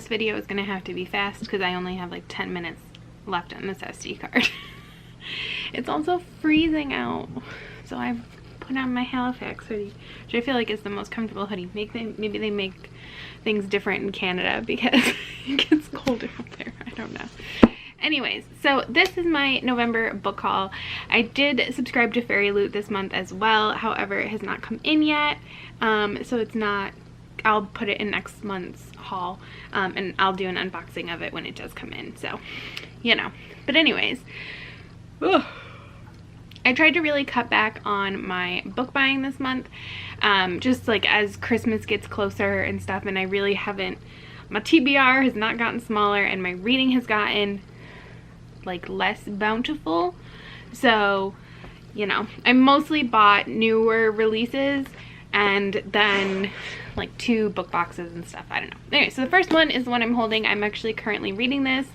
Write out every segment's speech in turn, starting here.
this video is gonna have to be fast because I only have like 10 minutes left on this SD card. It's also freezing out, so I've put on my Halifax hoodie, which I feel like is the most comfortable hoodie. Maybe they make things different in Canada because it gets colder up there. I don't know. Anyways, so this is my November book haul. I did subscribe to Fairy Loot this month as well. However, it has not come in yet. So it's not, I'll put it in next month's haul, and I'll do an unboxing of it when it does come in. So, you know. But anyways, ugh. I tried to really cut back on my book buying this month, just like as Christmas gets closer and stuff, and I really haven't, my TBR has not gotten smaller and my reading has gotten like less bountiful. So, you know, I mostly bought newer releases and then like 2 book boxes and stuff. I don't know. Anyway, so the first one is the one I'm holding. I'm actually currently reading this.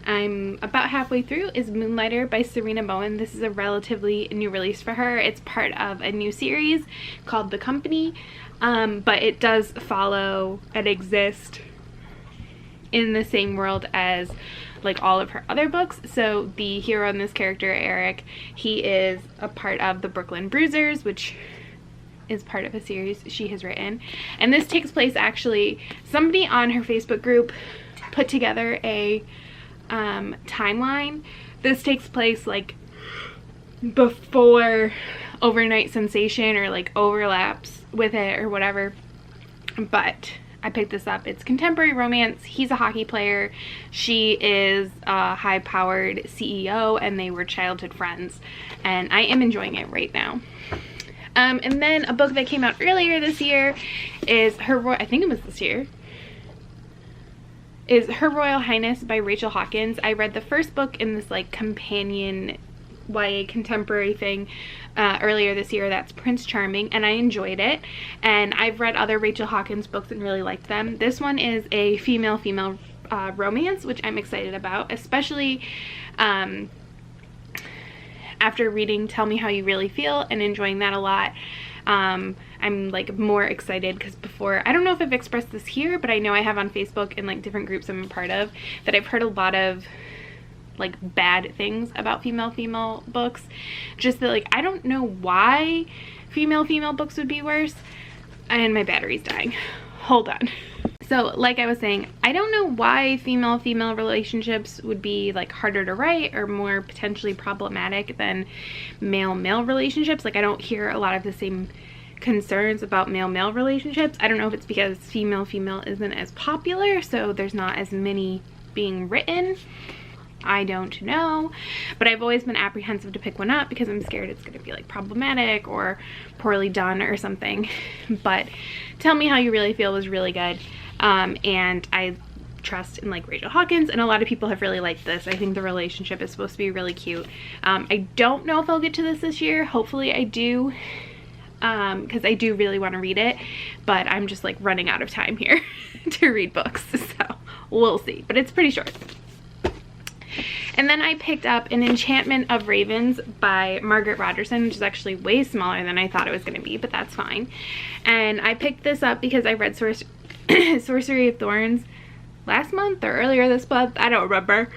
I'm about halfway through. Is Moonlighter by Serena Bowen. This is a relatively new release for her. It's part of a new series called The Company, but it does follow and exist in the same world as like all of her other books. So the hero in this character, Eric, he is a part of the Brooklyn Bruisers, which is part of a series she has written. And this takes place, actually, somebody on her Facebook group put together a timeline. This takes place like before Overnight Sensation, or like overlaps with it or whatever, but I picked this up. It's contemporary romance. He's a hockey player. She is a high-powered CEO, and they were childhood friends, and I am enjoying it right now. And then a book that came out earlier this year is I think it was this year, is Her Royal Highness by Rachel Hawkins. I read the first book in this like companion YA contemporary thing earlier this year. That's Prince Charming, and I enjoyed it. And I've read other Rachel Hawkins books and really liked them. This one is a female-female romance, which I'm excited about, especially after reading Tell Me How You Really Feel and enjoying that a lot. I'm like more excited because before, I don't know if I've expressed this here, but I know I have on Facebook and like different groups I'm a part of, that I've heard a lot of like bad things about female books. Just that, like, I don't know why female books would be worse. And my battery's dying. Hold on. So like I was saying, I don't know why female relationships would be like harder to write or more potentially problematic than male relationships. Like, I don't hear a lot of the same concerns about male relationships. I don't know if it's because female isn't as popular, so there's not as many being written. I don't know, but I've always been apprehensive to pick one up because I'm scared it's going to be like problematic or poorly done or something. But Tell Me How You Really Feel was really good, and I trust in like Rachel Hawkins, and a lot of people have really liked this. I think the relationship is supposed to be really cute. I don't know if I'll get to this year. Hopefully I do, because I do really want to read it, but I'm just like running out of time here to read books, so we'll see. But it's pretty short. And then I picked up An Enchantment of Ravens by Margaret Rogerson, which is actually way smaller than I thought it was going to be, but that's fine. And I picked this up because I read Sorcery of Thorns last month or earlier this month. I don't remember.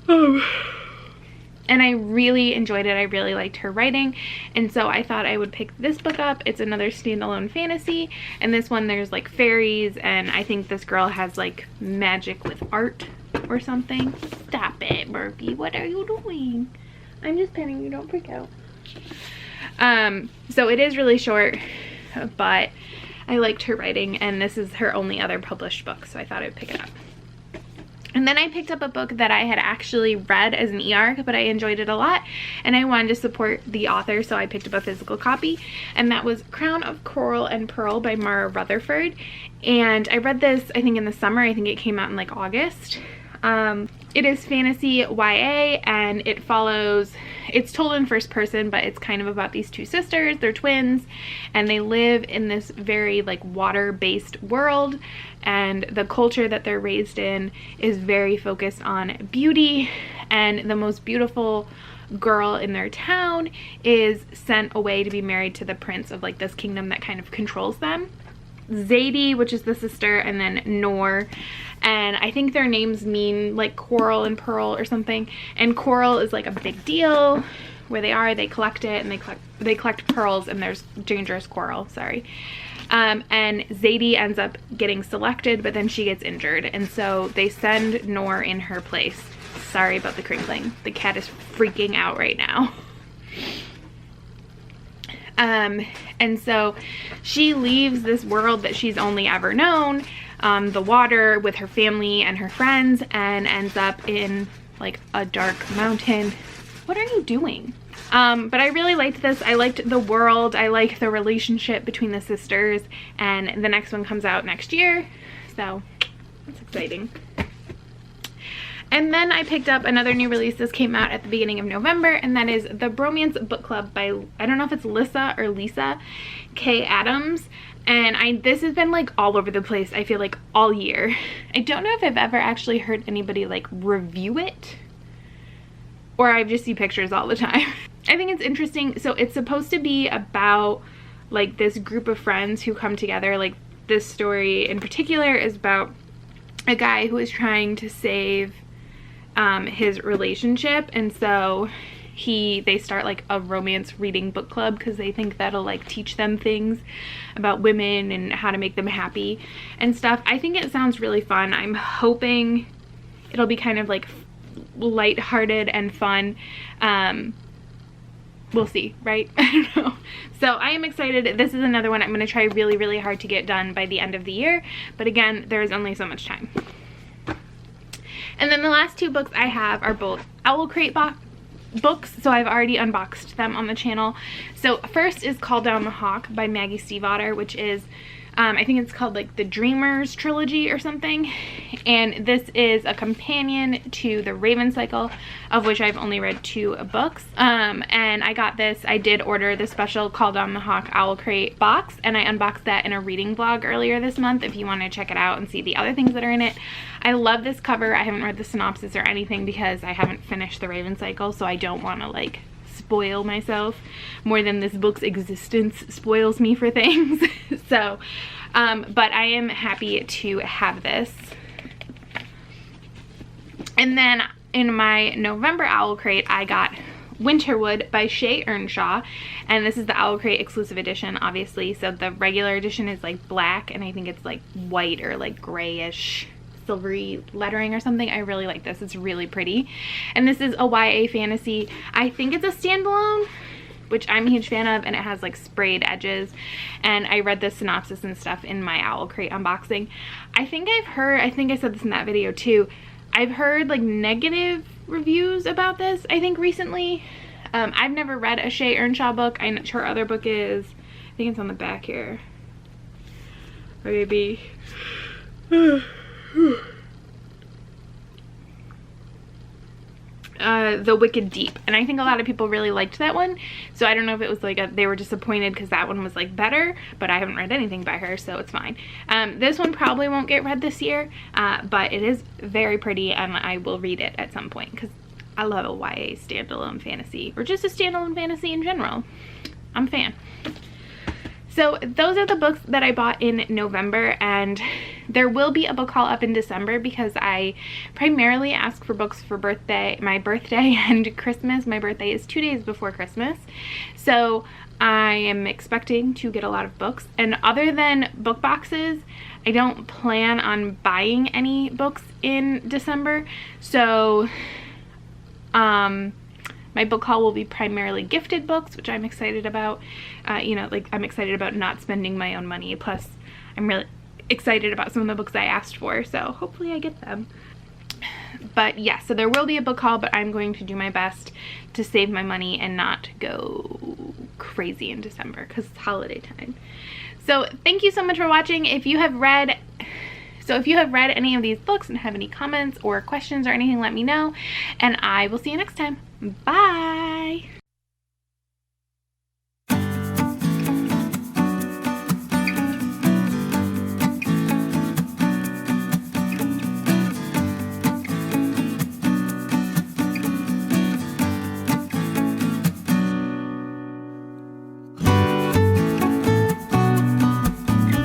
And I really enjoyed it. I really liked her writing, and so I thought I would pick this book up. It's another standalone fantasy, and this one there's like fairies, and I think this girl has like magic with art or something. Stop it, Murphy. What are you doing? I'm just petting you. Don't freak out. So it is really short, but I liked her writing, and this is her only other published book, so I thought I would pick it up. And then I picked up a book that I had actually read as an e-arc, but I enjoyed it a lot, and I wanted to support the author, so I picked up a physical copy, and that was Crown of Coral and Pearl by Mara Rutherford. And I read this, I think, in the summer. I think it came out in like August. It is fantasy YA, and it's told in first person, but it's kind of about these two sisters. They're twins, and they live in this very like water-based world, and the culture that they're raised in is very focused on beauty, and the most beautiful girl in their town is sent away to be married to the prince of like this kingdom that kind of controls them. Zadie, which is the sister, and then Noor. and I think their names mean like coral and pearl or something, and coral is like a big deal where they are, they collect it, and they collect pearls, and there's dangerous coral, sorry. And Zadie ends up getting selected, but then she gets injured, and so they send Noor in her place. Sorry about the crinkling. The cat is freaking out right now. And so she leaves this world that she's only ever known, the water, with her family and her friends, and ends up in like a dark mountain. What are you doing? But I really liked this. I liked the world. I like the relationship between the sisters, and the next one comes out next year, so that's exciting. And then I picked up another new release. This came out at the beginning of November, and that is the Bromance Book Club by, I don't know if it's Lissa or Lisa K. Adams. And this has been like all over the place, I feel like, all year. I don't know if I've ever actually heard anybody like review it, or I just see pictures all the time. I think it's interesting. So it's supposed to be about like this group of friends who come together. Like this story in particular is about a guy who is trying to save his relationship, and so they start like a romance reading book club because they think that'll like teach them things about women and how to make them happy and stuff. I think it sounds really fun. I'm hoping it'll be kind of like lighthearted and fun. We'll see, right? I don't know. So I am excited. This is another one I'm going to try really, really hard to get done by the end of the year, but again, there is only so much time. And then the last two books I have are both Owl Crate books, so I've already unboxed them on the channel. So first is Call Down the Hawk by Maggie Stiefvater, which is I think it's called like the Dreamers trilogy or something, and this is a companion to the Raven Cycle, of which I've only read 2 books. And I got this, I did order the special Call Down the Hawk Owl Crate box, and I unboxed that in a reading vlog earlier this month if you want to check it out and see the other things that are in it. I love this cover. I haven't read the synopsis or anything because I haven't finished the Raven Cycle, so I don't want to like spoil myself more than this book's existence spoils me for things. So but I am happy to have this. And then in my November Owl Crate I got Winterwood by Shay Earnshaw, and this is the Owl Crate exclusive edition, obviously. So the regular edition is like black, and I think it's like white or like grayish silvery lettering or something. I really like this. It's really pretty. And this is a YA fantasy. I think it's a standalone, which I'm a huge fan of, and it has like sprayed edges. And I read the synopsis and stuff in my Owl Crate unboxing. I think I said this in that video too, I've heard like negative reviews about this, I think recently. I've never read a Shay Earnshaw book. I know her other book is, I think it's on the back here, or maybe The Wicked Deep, and I think a lot of people really liked that one. So I don't know if it was like they were disappointed because that one was like better, but I haven't read anything by her, so it's fine. This one probably won't get read this year, but it is very pretty, and I will read it at some point because I love a YA standalone fantasy, or just a standalone fantasy in general. I'm a fan. So those are the books that I bought in November, and there will be a book haul up in December because I primarily ask for books for my birthday and Christmas. My birthday is 2 days before Christmas, so I am expecting to get a lot of books. And other than book boxes, I don't plan on buying any books in December. So my book haul will be primarily gifted books, which I'm excited about. You know, like I'm excited about not spending my own money. Plus, I'm really excited about some of the books I asked for, so hopefully I get them. But yeah, so there will be a book haul, but I'm going to do my best to save my money and not go crazy in December because it's holiday time. So thank you so much for watching. If you have read any of these books and have any comments or questions or anything, let me know, and I will see you next time. Bye!